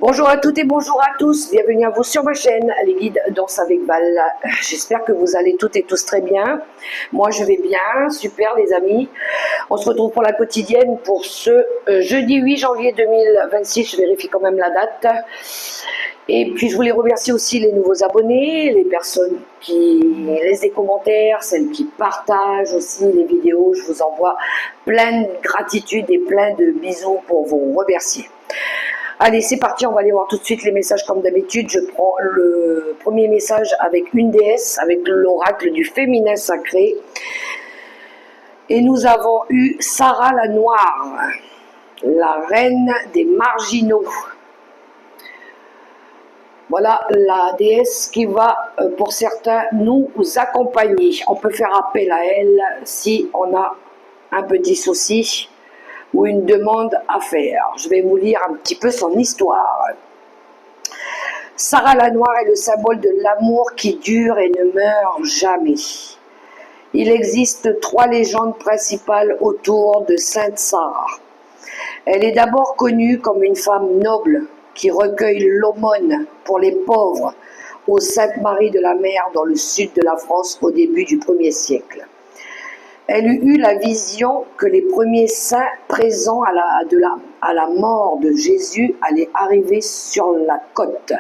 Bonjour à toutes et bonjour à tous, bienvenue à vous sur ma chaîne, les guides Danse avec Val. J'espère que vous allez toutes et tous très bien. Moi je vais bien, super les amis. On se retrouve pour la quotidienne pour ce jeudi 8 janvier 2026, je vérifie quand même la date. Et puis je voulais remercier aussi les nouveaux abonnés, les personnes qui laissent des commentaires, celles qui partagent aussi les vidéos. Je vous envoie plein de gratitude et plein de bisous pour vous remercier. Allez, c'est parti, on va aller voir tout de suite les messages comme d'habitude. Je prends le premier message avec une déesse, avec l'oracle du féminin sacré. Et nous avons eu Sarah la Noire, la reine des marginaux. Voilà la déesse qui va, pour certains, nous accompagner. On peut faire appel à elle si on a un petit souci ou une demande à faire. Je vais vous lire un petit peu son histoire. Sarah la Noire est le symbole de l'amour qui dure et ne meurt jamais. Il existe 3 légendes principales autour de Sainte Sarah. Elle est d'abord connue comme une femme noble qui recueille l'aumône pour les pauvres au Sainte-Marie de la Mer dans le sud de la France au début du 1er siècle. Elle eut la vision que les premiers saints présents à la mort de Jésus allaient arriver sur la côte.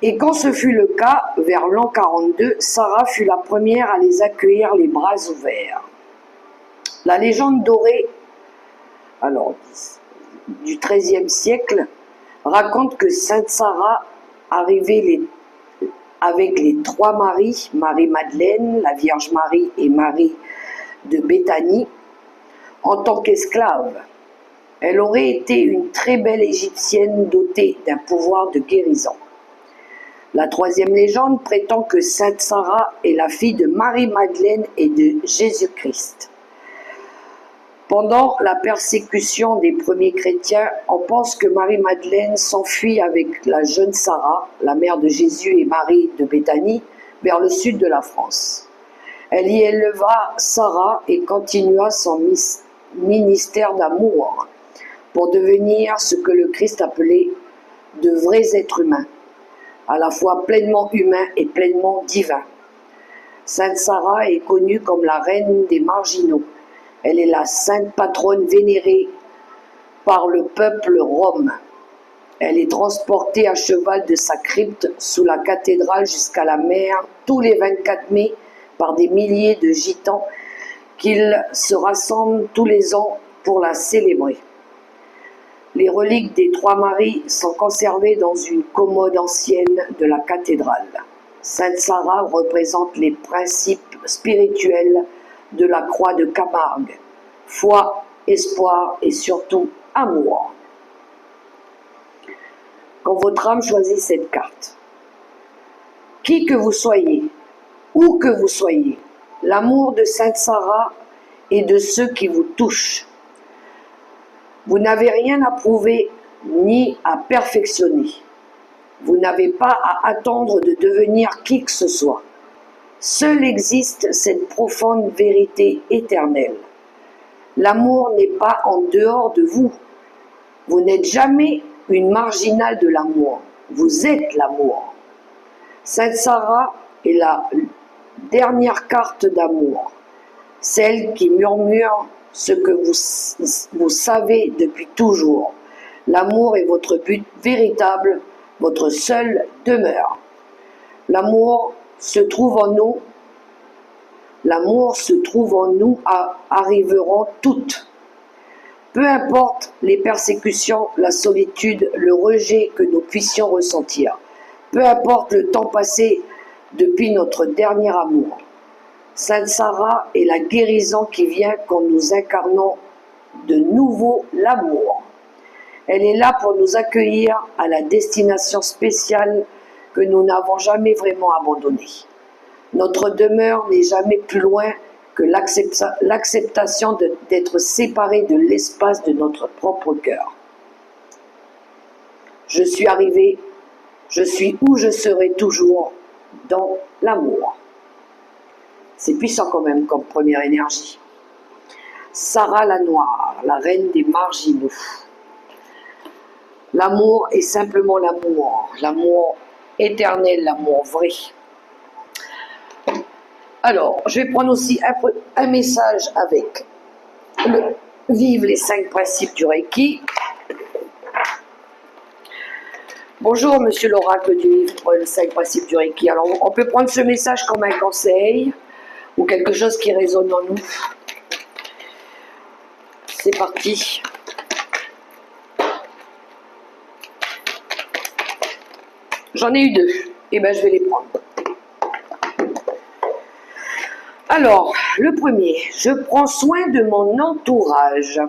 Et quand ce fut le cas, vers l'an 42, Sarah fut la première à les accueillir les bras ouverts. La légende dorée du XIIIe siècle raconte que Sainte Sarah arrivait avec les 3 Maries, Marie-Madeleine, la Vierge Marie et Marie de Béthanie, en tant qu'esclave. Elle aurait été une très belle égyptienne dotée d'un pouvoir de guérison. La 3e légende prétend que Sainte Sarah est la fille de Marie-Madeleine et de Jésus-Christ. Pendant la persécution des premiers chrétiens, on pense que Marie-Madeleine s'enfuit avec la jeune Sarah, la mère de Jésus et Marie de Béthanie, vers le sud de la France. Elle y éleva Sarah et continua son ministère d'amour pour devenir ce que le Christ appelait de vrais êtres humains, à la fois pleinement humains et pleinement divins. Sainte Sarah est connue comme la reine des marginaux. Elle est la sainte patronne vénérée par le peuple rome. Elle est transportée à cheval de sa crypte sous la cathédrale jusqu'à la mer tous les 24 mai par des milliers de gitans qu'ils se rassemblent tous les ans pour la célébrer. Les reliques des 3 Maries sont conservées dans une commode ancienne de la cathédrale. Sainte Sarah représente les principes spirituels de la croix de Camargue: foi, espoir et surtout amour. Quand votre âme choisit cette carte, qui que vous soyez, où que vous soyez, l'amour de Sainte Sarah est de ceux qui vous touchent. Vous n'avez rien à prouver ni à perfectionner. Vous n'avez pas à attendre de devenir qui que ce soit. Seule existe cette profonde vérité éternelle. L'amour n'est pas en dehors de vous. Vous n'êtes jamais une marginale de l'amour. Vous êtes l'amour. Sainte Sarah est la dernière carte d'amour, celle qui murmure ce que vous savez depuis toujours. L'amour est votre but véritable, votre seule demeure. L'amour se trouve en nous. L'amour se trouve en nous, arriveront toutes. Peu importe les persécutions, la solitude, le rejet que nous puissions ressentir. Peu importe le temps passé depuis notre dernier amour. Sainte Sarah est la guérison qui vient quand nous incarnons de nouveau l'amour. Elle est là pour nous accueillir à la destination spéciale que nous n'avons jamais vraiment abandonnée. Notre demeure n'est jamais plus loin que l'acceptation d'être séparés de l'espace de notre propre cœur. Je suis arrivé, je suis où je serai toujours, dans l'amour. C'est puissant quand même comme première énergie. Sarah la Noire, la reine des marginaux. L'amour est simplement l'amour. L'amour éternel, l'amour vrai. Alors, je vais prendre aussi un message avec le Vive les 5 principes du Reiki. Bonjour, monsieur l'oracle du livre, les 5 principes du Reiki. Alors, on peut prendre ce message comme un conseil ou quelque chose qui résonne en nous. C'est parti. J'en ai eu 2. Et bien, je vais les prendre. Alors, le premier, je prends soin de mon entourage.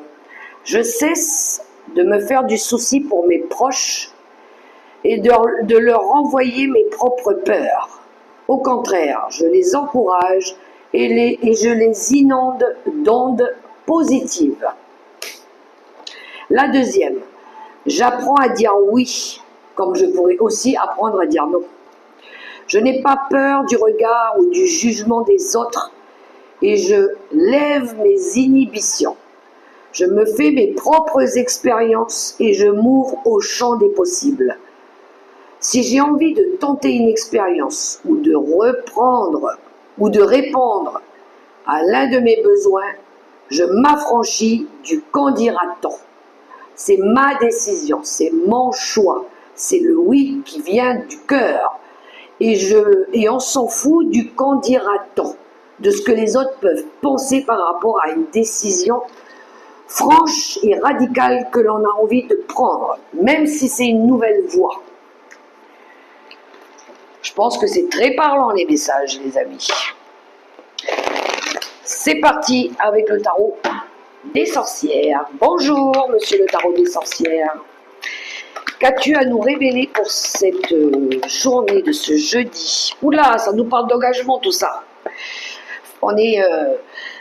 Je cesse de me faire du souci pour mes proches et de leur renvoyer mes propres peurs. Au contraire, je les encourage et je les inonde d'ondes positives. La deuxième, j'apprends à dire oui, comme je pourrais aussi apprendre à dire non. Je n'ai pas peur du regard ou du jugement des autres et je lève mes inhibitions. Je me fais mes propres expériences et je m'ouvre au champ des possibles. Si j'ai envie de tenter une expérience ou de reprendre ou de répondre à l'un de mes besoins, je m'affranchis du qu'en dira-t-on. C'est ma décision, c'est mon choix, c'est le oui qui vient du cœur. Et on s'en fout du qu'en dira-t-on, de ce que les autres peuvent penser par rapport à une décision franche et radicale que l'on a envie de prendre, même si c'est une nouvelle voie. Je pense que c'est très parlant les messages, les amis. C'est parti avec le tarot des sorcières. Bonjour, monsieur le tarot des sorcières. Qu'as-tu à nous révéler pour cette journée de ce jeudi? Oula, ça nous parle d'engagement tout ça. On est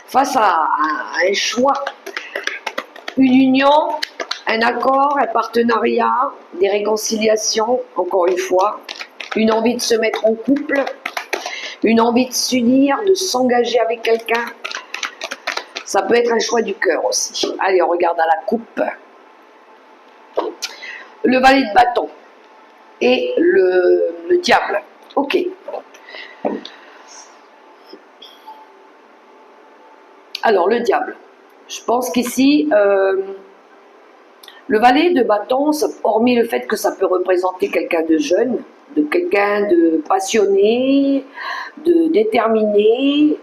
face à un choix, une union, un accord, un partenariat, des réconciliations, encore une fois, une envie de se mettre en couple, une envie de s'unir, de s'engager avec quelqu'un. Ça peut être un choix du cœur aussi. Allez, on regarde à la coupe. Le valet de bâton et le diable. Ok. Alors, le diable. Je pense qu'ici, le valet de bâton, hormis le fait que ça peut représenter quelqu'un de jeune, de quelqu'un de passionné, de déterminé,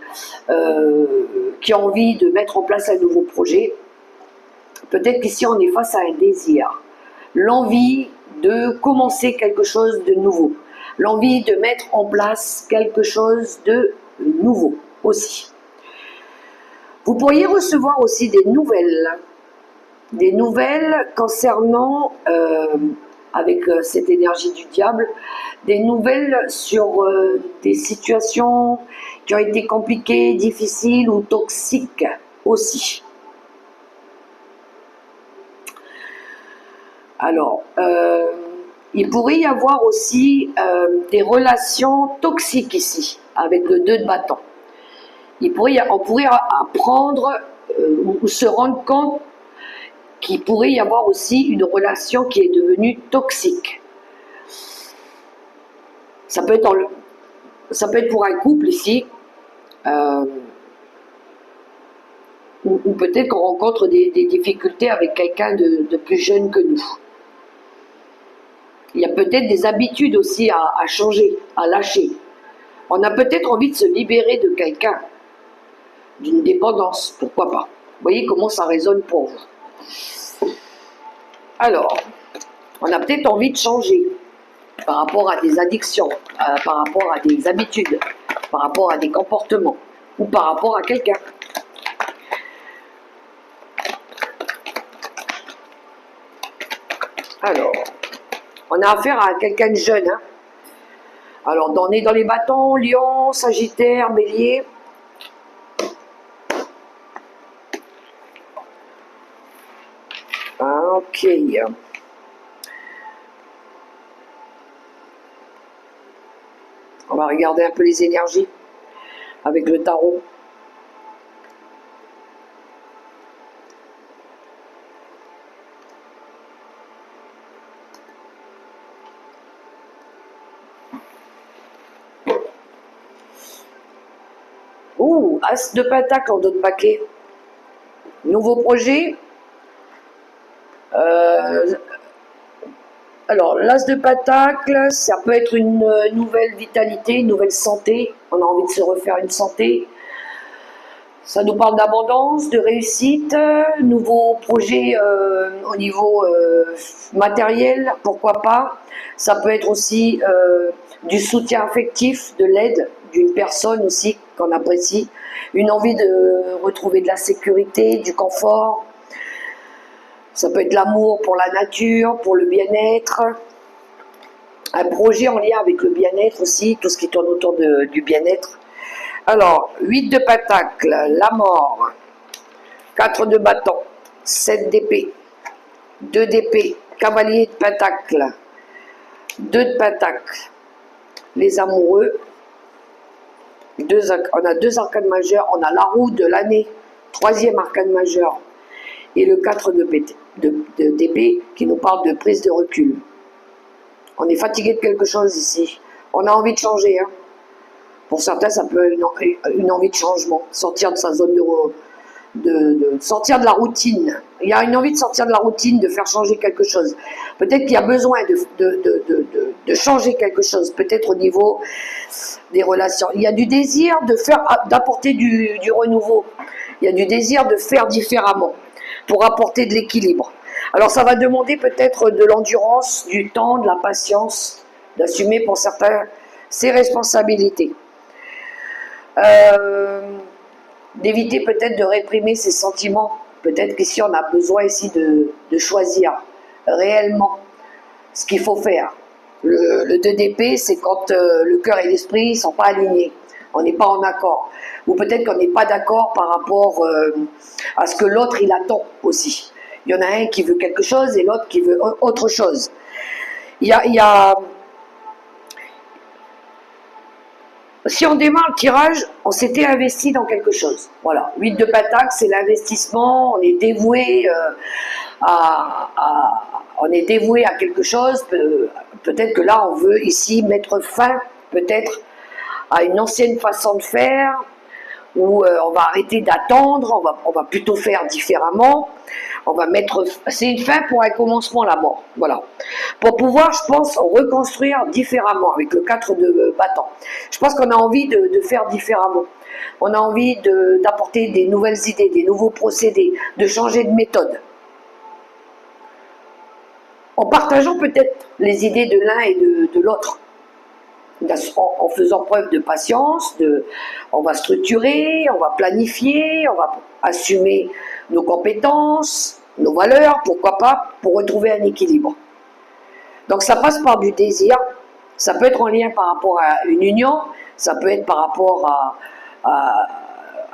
qui a envie de mettre en place un nouveau projet, peut-être qu'ici on est face à un désir, l'envie de commencer quelque chose de nouveau, l'envie de mettre en place quelque chose de nouveau aussi. Vous pourriez recevoir aussi des nouvelles concernant, avec cette énergie du diable, des nouvelles sur des situations qui ont été compliquées, difficiles ou toxiques aussi. Alors, il pourrait y avoir aussi des relations toxiques ici, avec le 2 de bâton. On pourrait apprendre ou se rendre compte qu'il pourrait y avoir aussi une relation qui est devenue toxique. Ça peut être pour un couple ici, ou peut-être qu'on rencontre des difficultés avec quelqu'un de plus jeune que nous. Il y a peut-être des habitudes aussi à changer, à lâcher. On a peut-être envie de se libérer de quelqu'un, d'une dépendance, pourquoi pas. Vous voyez comment ça résonne pour vous. Alors, on a peut-être envie de changer par rapport à des addictions, par rapport à des habitudes, par rapport à des comportements, ou par rapport à quelqu'un. Alors, on a affaire à quelqu'un de jeune. Hein. Alors, on est dans les bâtons, Lion, Sagittaire, Bélier. Ah, ok. On va regarder un peu les énergies avec le tarot. Ouh, As de Pentacle en d'autres paquets. Nouveau projet. Alors, l'As de Pentacle, ça peut être une nouvelle vitalité, une nouvelle santé. On a envie de se refaire une santé. Ça nous parle d'abondance, de réussite, nouveau projet au niveau matériel, pourquoi pas. Ça peut être aussi du soutien affectif, de l'aide d'une personne aussi qu'on apprécie. Une envie de retrouver de la sécurité, du confort. Ça peut être l'amour pour la nature, pour le bien-être. Un projet en lien avec le bien-être aussi, tout ce qui tourne autour du bien-être. Alors, 8 de Pentacle, la mort, 4 de bâton, 7 d'épée, 2 d'épée, cavalier de Pentacle, 2 de Pentacle, les amoureux, on a 2 arcanes majeures, on a la roue de l'année, 3e arcane majeur, et le 4 d'épée qui nous parle de prise de recul. On est fatigué de quelque chose ici, on a envie de changer, hein. Pour certains, ça peut être une envie de changement, sortir de sa zone sortir de la routine. Il y a une envie de sortir de la routine, de faire changer quelque chose. Peut-être qu'il y a besoin de changer quelque chose, peut-être au niveau des relations. Il y a du désir d'apporter du renouveau. Il y a du désir de faire différemment pour apporter de l'équilibre. Alors ça va demander peut-être de l'endurance, du temps, de la patience, d'assumer pour certains ses responsabilités. D'éviter peut-être de réprimer ses sentiments. Peut-être qu'ici on a besoin ici de choisir réellement ce qu'il faut faire. Le 2 d'épée, c'est quand le cœur et l'esprit ne sont pas alignés. On n'est pas en accord. Ou peut-être qu'on n'est pas d'accord par rapport à ce que l'autre il attend aussi. Il y en a un qui veut quelque chose et l'autre qui veut autre chose. Si on démarre le tirage, on s'était investi dans quelque chose. Voilà, 8 de Pentacle, c'est l'investissement, on est dévoué on est dévoué à quelque chose. Peut-être que là, on veut ici mettre fin, peut-être, à une ancienne façon de faire, où on va arrêter d'attendre, on va plutôt faire différemment. C'est une fin pour un commencement, la mort. Voilà. Pour pouvoir, je pense, reconstruire différemment avec le 4 de bâton. Je pense qu'on a envie de faire différemment. On a envie d'apporter des nouvelles idées, des nouveaux procédés, de changer de méthode. En partageant peut-être les idées de l'un et de l'autre. En faisant preuve de patience, on va structurer, on va planifier, on va assumer nos compétences, nos valeurs, pourquoi pas, pour retrouver un équilibre. Donc ça passe par du désir, ça peut être en lien par rapport à une union, ça peut être par rapport à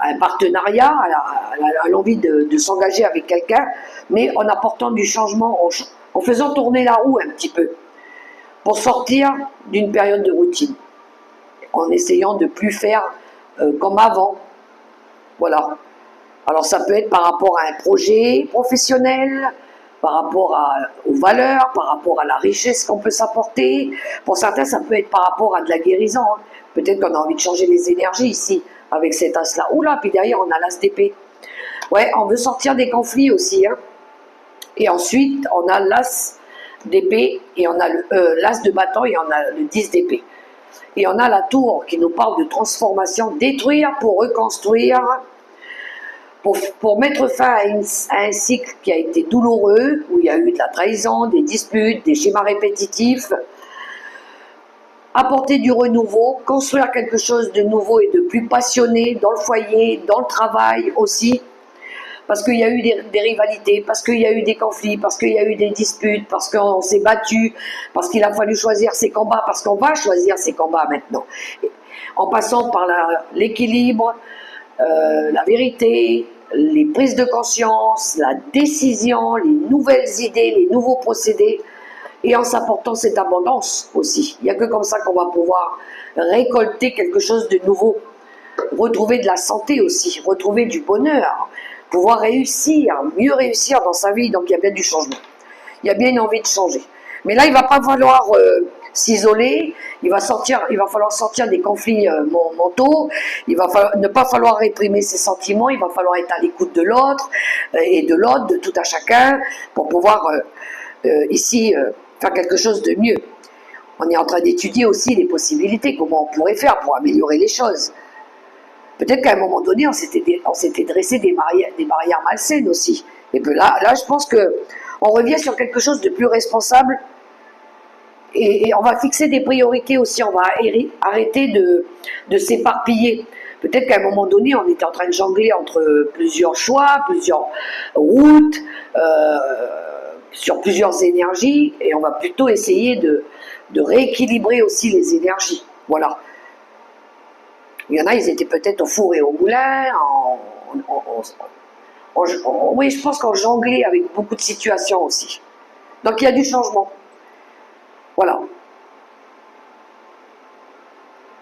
un partenariat, à l'envie de s'engager avec quelqu'un, mais en apportant du changement, en faisant tourner la roue un petit peu, pour sortir d'une période de routine, en essayant de ne plus faire comme avant. Voilà. Alors ça peut être par rapport à un projet professionnel, par rapport aux valeurs, par rapport à la richesse qu'on peut s'apporter. Pour certains, ça peut être par rapport à de la guérison. Hein. Peut-être qu'on a envie de changer les énergies ici, avec cet as-là. Oula, puis derrière, on a l'as d'épée. Ouais, on veut sortir des conflits aussi. Hein. Et ensuite, on a l'as d'épée, et on a l'as de bâton, et on a le 10 d'épée. Et on a la tour qui nous parle de transformation, détruire pour reconstruire, pour mettre fin à un cycle qui a été douloureux, où il y a eu de la trahison, des disputes, des schémas répétitifs, apporter du renouveau, construire quelque chose de nouveau et de plus passionné dans le foyer, dans le travail aussi, parce qu'il y a eu des rivalités, parce qu'il y a eu des conflits, parce qu'il y a eu des disputes, parce qu'on s'est battu, parce qu'il a fallu choisir ses combats, parce qu'on va choisir ses combats maintenant. En passant par l'équilibre, la vérité, les prises de conscience, la décision, les nouvelles idées, les nouveaux procédés, et en s'apportant cette abondance aussi. Il n'y a que comme ça qu'on va pouvoir récolter quelque chose de nouveau, retrouver de la santé aussi, retrouver du bonheur, pouvoir réussir, mieux réussir dans sa vie. Donc il y a bien du changement, il y a bien une envie de changer. Mais là, il ne va pas falloir s'isoler, il va falloir sortir des conflits mentaux, ne pas falloir réprimer ses sentiments, il va falloir être à l'écoute de l'autre et de l'autre, de tout à chacun, pour pouvoir ici faire quelque chose de mieux. On est en train d'étudier aussi les possibilités, comment on pourrait faire pour améliorer les choses. Peut-être qu'à un moment donné, on s'était dressé des barrières malsaines aussi. Et puis là, je pense qu'on revient sur quelque chose de plus responsable et on va fixer des priorités aussi. On va arrêter de s'éparpiller. Peut-être qu'à un moment donné, on était en train de jongler entre plusieurs choix, plusieurs routes, sur plusieurs énergies, et on va plutôt essayer de rééquilibrer aussi les énergies. Voilà. Il y en a, ils étaient peut-être au four et au moulin, oui, je pense qu'on jonglait avec beaucoup de situations aussi. Donc il y a du changement. Voilà.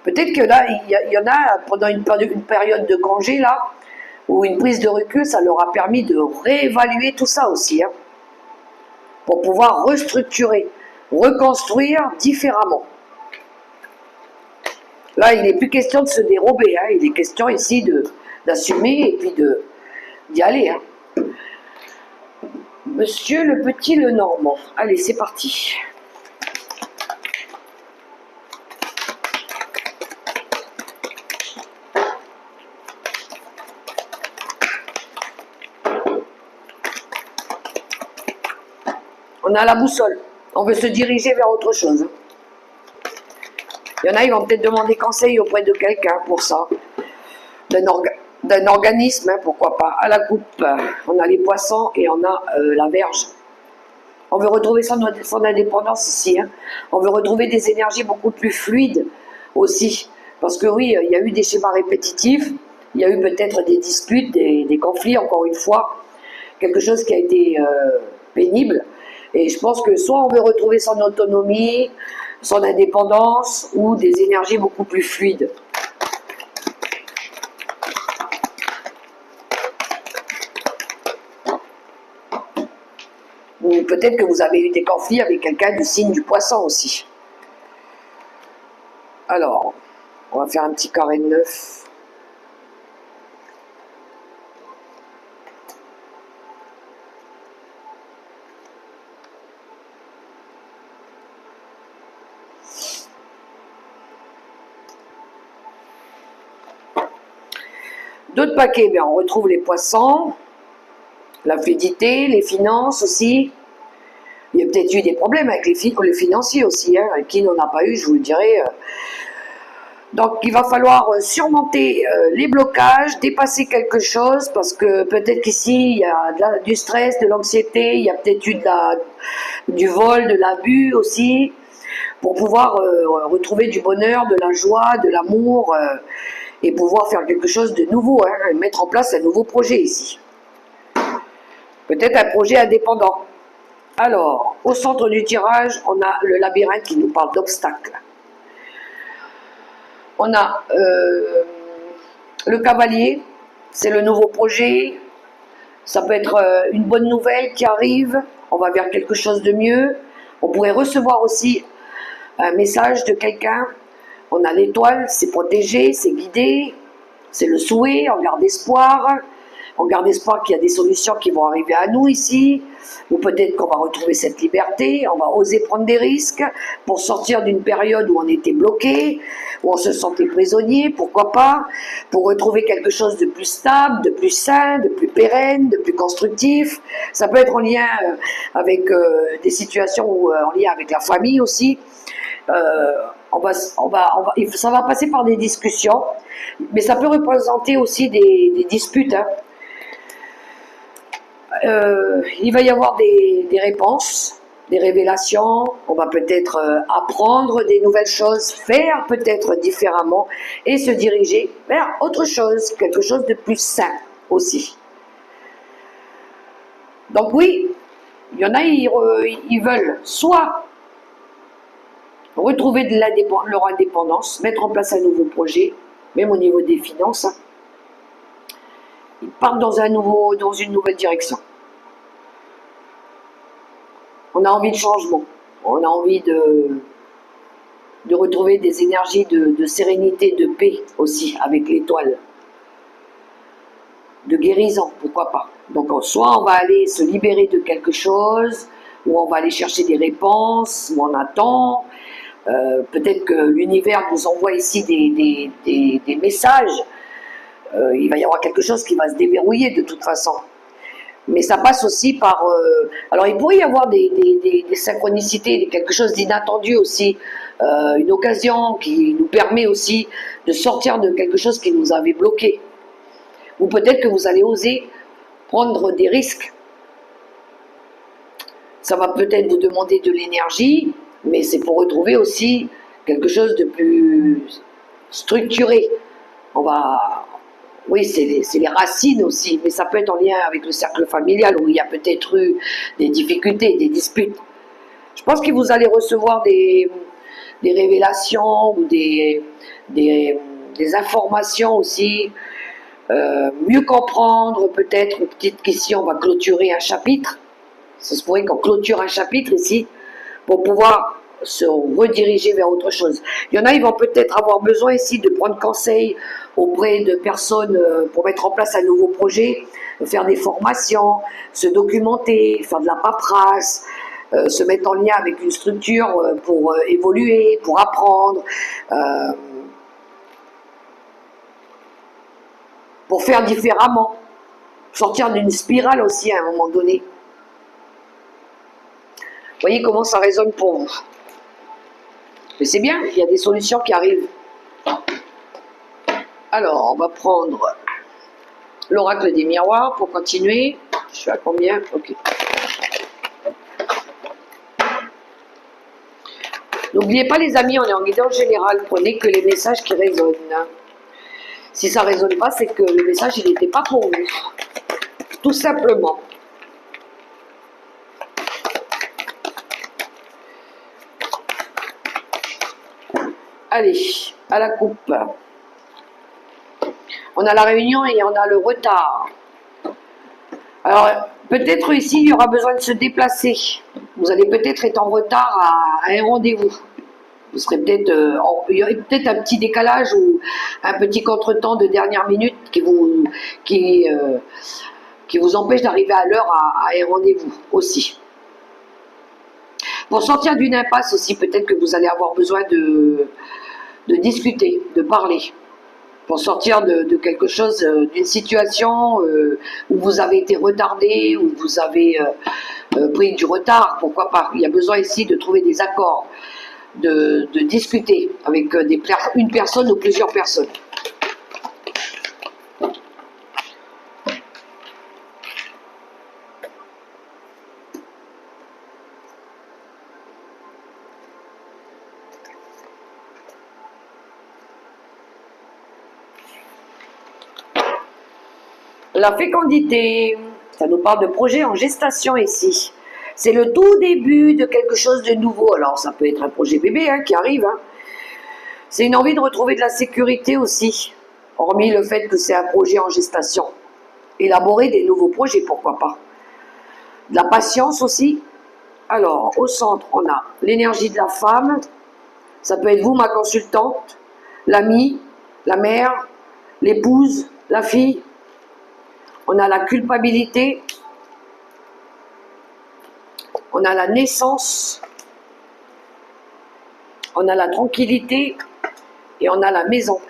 Peut-être que là, il y en a, pendant une période de congé, là, ou une prise de recul, ça leur a permis de réévaluer tout ça aussi, hein, pour pouvoir restructurer, reconstruire différemment. Là, il n'est plus question de se dérober, hein. Il est question ici d'assumer et puis d'y aller. Hein. Monsieur le Petit Lenormand. Allez, c'est parti. On a la boussole. On veut se diriger vers autre chose. Il y en a, ils vont peut-être demander conseil auprès de quelqu'un pour ça. D'un organisme, hein, pourquoi pas. À la coupe, on a les poissons et on a la Vierge. On veut retrouver son indépendance ici. Hein. On veut retrouver des énergies beaucoup plus fluides aussi. Parce que oui, il y a eu des schémas répétitifs. Il y a eu peut-être des disputes, des conflits, encore une fois. Quelque chose qui a été pénible. Et je pense que soit on veut retrouver son autonomie, son indépendance, ou des énergies beaucoup plus fluides. Ou peut-être que vous avez eu des conflits avec quelqu'un du signe du Poisson aussi. Alors, on va faire un petit carré de 9. D'autres paquets, bien, on retrouve les poissons, la fluidité, les finances aussi. Il y a peut-être eu des problèmes avec les financiers aussi, hein. Qui n'en a pas eu, je vous le dirai. Donc il va falloir surmonter les blocages, dépasser quelque chose, parce que peut-être qu'ici il y a du stress, de l'anxiété, il y a peut-être eu du vol, de l'abus aussi, pour pouvoir retrouver du bonheur, de la joie, de l'amour, et pouvoir faire quelque chose de nouveau, hein, mettre en place un nouveau projet ici. Peut-être un projet indépendant. Alors, au centre du tirage, on a le labyrinthe qui nous parle d'obstacles. On a le cavalier, c'est le nouveau projet. Ça peut être une bonne nouvelle qui arrive, on va vers quelque chose de mieux. On pourrait recevoir aussi un message de quelqu'un. On a l'étoile, c'est protégé, c'est guidé, c'est le souhait, on garde espoir. On garde espoir qu'il y a des solutions qui vont arriver à nous ici, ou peut-être qu'on va retrouver cette liberté, on va oser prendre des risques pour sortir d'une période où on était bloqué, où on se sentait prisonnier, pourquoi pas, pour retrouver quelque chose de plus stable, de plus sain, de plus pérenne, de plus constructif. Ça peut être en lien avec des situations en lien avec la famille aussi. Ça va passer par des discussions, mais ça peut représenter aussi des disputes, hein. Il va y avoir des réponses, des révélations, on va peut-être apprendre des nouvelles choses, faire peut-être différemment et se diriger vers autre chose, quelque chose de plus sain aussi. Donc oui, il y en a, ils veulent soit retrouver leur indépendance, mettre en place un nouveau projet, même au niveau des finances, hein. Ils partent dans une nouvelle direction. On a envie de changement, on a envie de retrouver des énergies de sérénité, de paix aussi, avec l'étoile. De guérison, pourquoi pas. Donc soit on va aller se libérer de quelque chose, ou on va aller chercher des réponses, ou on attend. Peut-être que l'univers nous envoie ici des messages. Il va y avoir quelque chose qui va se déverrouiller de toute façon. Mais ça passe aussi par... alors il pourrait y avoir des synchronicités, quelque chose d'inattendu aussi, une occasion qui nous permet aussi de sortir de quelque chose qui nous avait bloqué. Ou peut-être que vous allez oser prendre des risques. Ça va peut-être vous demander de l'énergie, mais c'est pour retrouver aussi quelque chose de plus structuré. On va... Oui, c'est les racines aussi, mais ça peut être en lien avec le cercle familial où il y a peut-être eu des difficultés, des disputes. Je pense que vous allez recevoir des révélations ou des informations aussi, mieux comprendre peut-être, une petite question, on va clôturer un chapitre. Ça se pourrait qu'on clôture un chapitre ici pour pouvoir se rediriger vers autre chose. Il y en a, ils vont peut-être avoir besoin ici de prendre conseil auprès de personnes pour mettre en place un nouveau projet, faire des formations, se documenter, faire de la paperasse, se mettre en lien avec une structure pour évoluer, pour apprendre, pour faire différemment, sortir d'une spirale aussi à un moment donné. Vous voyez comment ça résonne pour vous. Mais c'est bien, il y a des solutions qui arrivent. Alors, on va prendre l'oracle des miroirs pour continuer. Je suis à combien? Ok. N'oubliez pas les amis, on est en guidance générale. Prenez que les messages qui résonnent. Si ça ne résonne pas, c'est que le message, il n'était pas pour vous. Tout simplement. Allez, à la coupe. On a la réunion et on a le retard. Alors, peut-être ici, il y aura besoin de se déplacer. Vous allez peut-être être en retard à un rendez-vous. Vous serez peut-être, il y aurait peut-être un petit décalage ou un petit contretemps de dernière minute qui vous empêche d'arriver à l'heure à un rendez-vous aussi. Pour sortir d'une impasse aussi, peut-être que vous allez avoir besoin de discuter, de parler. Pour sortir de quelque chose, d'une situation où vous avez été retardé, où vous avez pris du retard, pourquoi pas. Il y a besoin ici de trouver des accords, de discuter avec une personne ou plusieurs personnes. La fécondité, ça nous parle de projet en gestation ici. C'est le tout début de quelque chose de nouveau. Alors ça peut être un projet bébé qui arrive. C'est une envie de retrouver de la sécurité aussi, hormis le fait que c'est un projet en gestation. Élaborer des nouveaux projets, pourquoi pas. De la patience aussi. Alors, au centre, on a l'énergie de la femme. Ça peut être vous, ma consultante, l'amie, la mère, l'épouse, la fille. On a la culpabilité, on a la naissance, on a la tranquillité et on a la maison.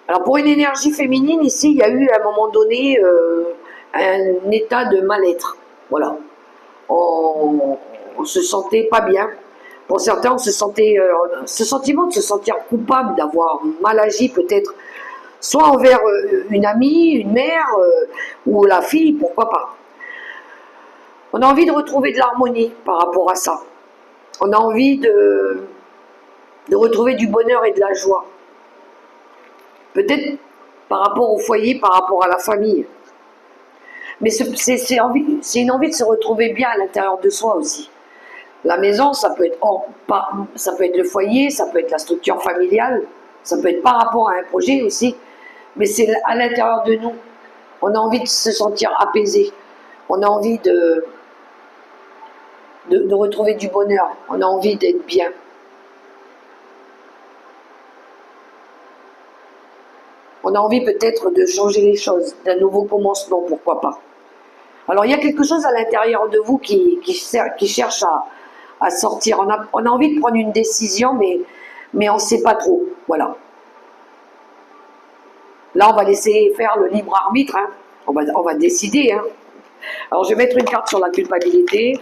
Alors pour une énergie féminine, ici, il y a eu à un moment donné un état de mal-être. Voilà. On se sentait pas bien. Pour certains, on se sentait, ce sentiment de se sentir coupable, d'avoir mal agi peut-être, soit envers une amie, une mère, ou la fille, pourquoi pas. On a envie de retrouver de l'harmonie par rapport à ça. On a envie de retrouver du bonheur et de la joie. Peut-être par rapport au foyer, par rapport à la famille. Mais c'est une envie de se retrouver bien à l'intérieur de soi aussi. La maison, ça peut être le foyer, ça peut être la structure familiale, ça peut être par rapport à un projet aussi, mais c'est à l'intérieur de nous. On a envie de se sentir apaisé. On a envie de retrouver du bonheur. On a envie d'être bien. On a envie peut-être de changer les choses, d'un nouveau commencement, pourquoi pas. Alors il y a quelque chose à l'intérieur de vous qui cherche à sortir. On a envie de prendre une décision, mais on ne sait pas trop. Voilà. Là, on va laisser faire le libre arbitre. Hein. On va décider. Hein. Alors, je vais mettre une carte sur la culpabilité.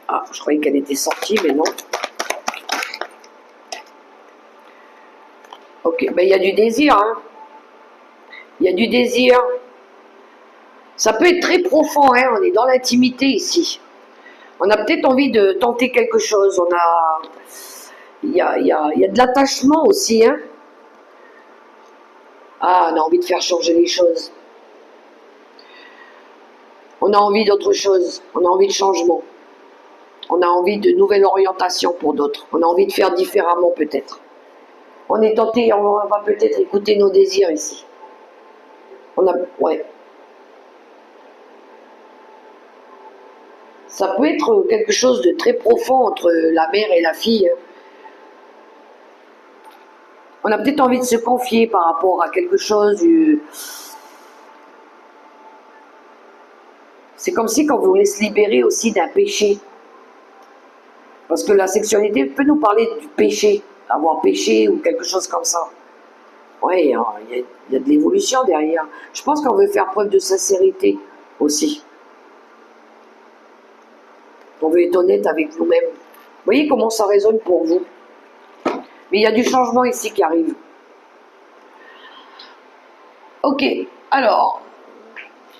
Ah, je croyais qu'elle était sortie, mais non. Ok, ben il y a du désir. Hein. Il y a du désir. Ça peut être très profond, hein. On est dans l'intimité ici. On a peut-être envie de tenter quelque chose. Il y a de l'attachement aussi, hein. Ah, on a envie de faire changer les choses. On a envie d'autre chose. On a envie de changement. On a envie de nouvelles orientations pour d'autres. On a envie de faire différemment peut-être. On est tenté, on va peut-être écouter nos désirs ici. Ouais. Ça peut être quelque chose de très profond entre la mère et la fille. On a peut-être envie de se confier par rapport à quelque chose. C'est comme si on voulait se libérer aussi d'un péché. Parce que la sexualité peut nous parler du péché, avoir péché ou quelque chose comme ça. Oui, il y a de l'évolution derrière. Je pense qu'on veut faire preuve de sincérité aussi. On veut être honnête avec nous-mêmes. Vous voyez comment ça résonne pour vous. Mais il y a du changement ici qui arrive. Ok, alors,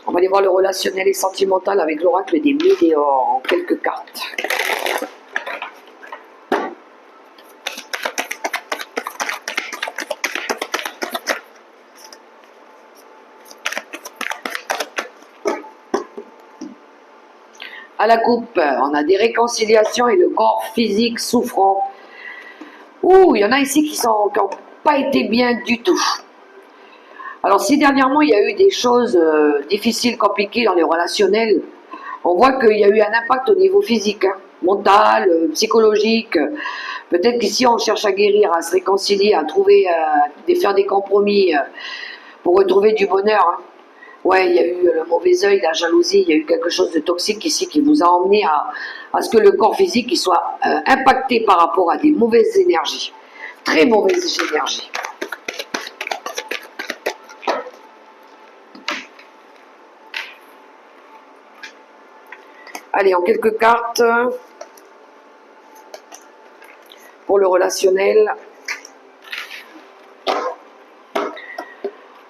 on va aller voir le relationnel et sentimental avec l'oracle des météores en quelques cartes. À la coupe, on a des réconciliations et le corps physique souffrant. Ouh, il y en a ici qui n'ont pas été bien du tout. Alors si dernièrement il y a eu des choses difficiles, compliquées dans les relationnels, on voit qu'il y a eu un impact au niveau physique, hein, mental, psychologique. Peut-être qu'ici on cherche à guérir, à se réconcilier, à trouver, faire des compromis pour retrouver du bonheur. Hein. Ouais, il y a eu le mauvais œil, la jalousie, il y a eu quelque chose de toxique ici qui vous a emmené à ce que le corps physique il soit impacté par rapport à des mauvaises énergies. Très mauvaises énergies. Allez, en quelques cartes pour le relationnel.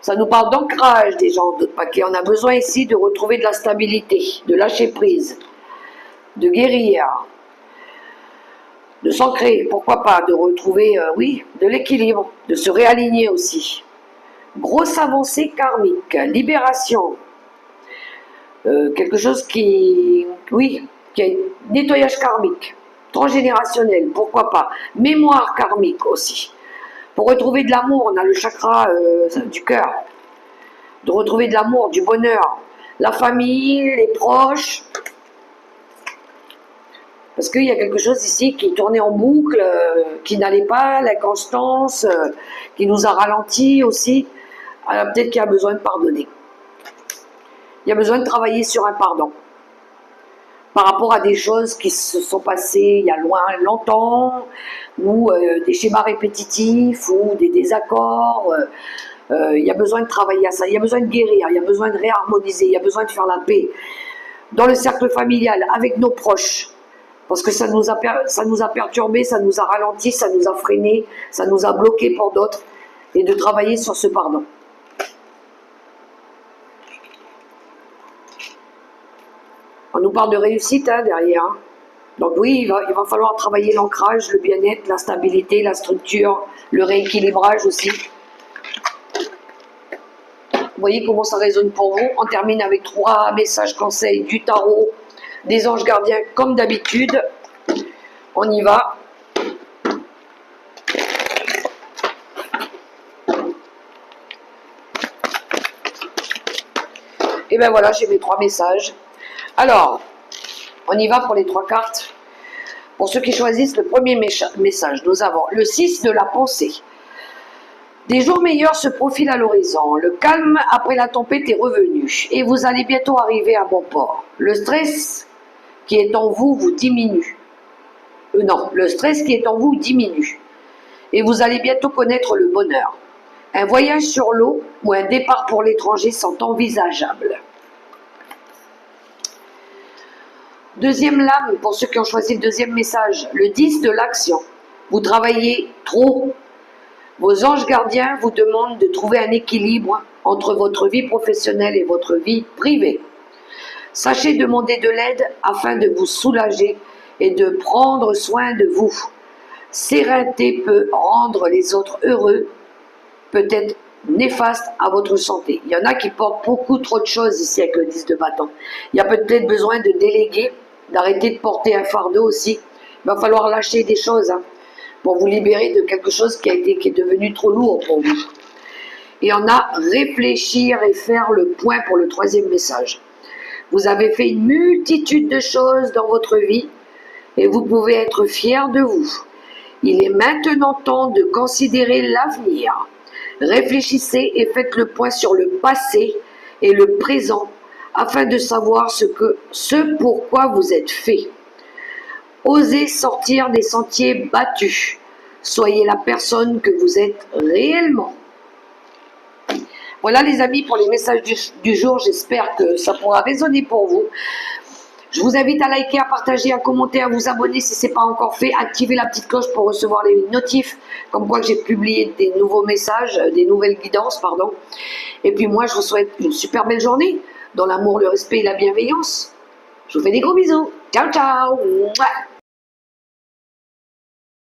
Ça nous parle d'ancrage des gens d'autres paquets. On a besoin ici de retrouver de la stabilité, de lâcher prise, de guérir, de s'ancrer, pourquoi pas, de retrouver, oui, de l'équilibre, de se réaligner aussi. Grosse avancée karmique, libération, quelque chose qui, oui, qui a nettoyage karmique, transgénérationnel, pourquoi pas, mémoire karmique aussi. Pour retrouver de l'amour, on a le chakra du cœur, de retrouver de l'amour, du bonheur, la famille, les proches, parce qu'il y a quelque chose ici qui tournait en boucle, qui n'allait pas, l'inconstance, qui nous a ralenti aussi. Alors peut-être qu'il y a besoin de pardonner. Il y a besoin de travailler sur un pardon. Par rapport à des choses qui se sont passées il y a longtemps, ou des schémas répétitifs, ou des désaccords. Il y a besoin de travailler à ça, il y a besoin de guérir, il y a besoin de réharmoniser, il y a besoin de faire la paix. Dans le cercle familial, avec nos proches. Parce que ça nous a perturbés, ça nous a ralentis, ça nous a freinés, ça nous a bloqués pour d'autres. Et de travailler sur ce pardon. On nous parle de réussite hein, derrière. Donc oui, il va falloir travailler l'ancrage, le bien-être, la stabilité, la structure, le rééquilibrage aussi. Vous voyez comment ça résonne pour vous. On termine avec 3 messages conseils du tarot, des anges gardiens comme d'habitude. On y va. Et ben voilà, j'ai mes 3 messages. Alors, on y va pour les 3 cartes. Pour ceux qui choisissent le premier message, nous avons le 6 de la pensée. Des jours meilleurs se profilent à l'horizon. Le calme après la tempête est revenu et vous allez bientôt arriver à bon port. Le stress qui est en vous vous diminue. Non, le stress qui est en vous diminue. Et vous allez bientôt connaître le bonheur. Un voyage sur l'eau ou un départ pour l'étranger sont envisageables. Deuxième lame, pour ceux qui ont choisi le deuxième message, le 10 de l'action. Vous travaillez trop. Vos anges gardiens vous demandent de trouver un équilibre entre votre vie professionnelle et votre vie privée. Sachez demander de l'aide afin de vous soulager et de prendre soin de vous. Sérénité peut rendre les autres heureux, peut être néfaste à votre santé. Il y en a qui portent beaucoup trop de choses ici avec le 10 de bâton. Il y a peut-être besoin de déléguer, d'arrêter de porter un fardeau aussi. Il va falloir lâcher des choses pour vous libérer de quelque chose qui est devenu trop lourd pour vous. Et on a réfléchir et faire le point pour le troisième message. Vous avez fait une multitude de choses dans votre vie et vous pouvez être fiers de vous. Il est maintenant temps de considérer l'avenir. Réfléchissez et faites le point sur le passé et le présent afin de savoir ce pourquoi vous êtes fait. Osez sortir des sentiers battus. Soyez la personne que vous êtes réellement. Voilà les amis pour les messages du jour. J'espère que ça pourra résonner pour vous. Je vous invite à liker, à partager, à commenter, à vous abonner si ce n'est pas encore fait. Activez la petite cloche pour recevoir les notifs, comme quoi j'ai publié des nouveaux messages, des nouvelles guidances, pardon. Et puis moi, je vous souhaite une super belle journée, dans l'amour, le respect et la bienveillance. Je vous fais des gros bisous. Ciao, ciao. Mouah.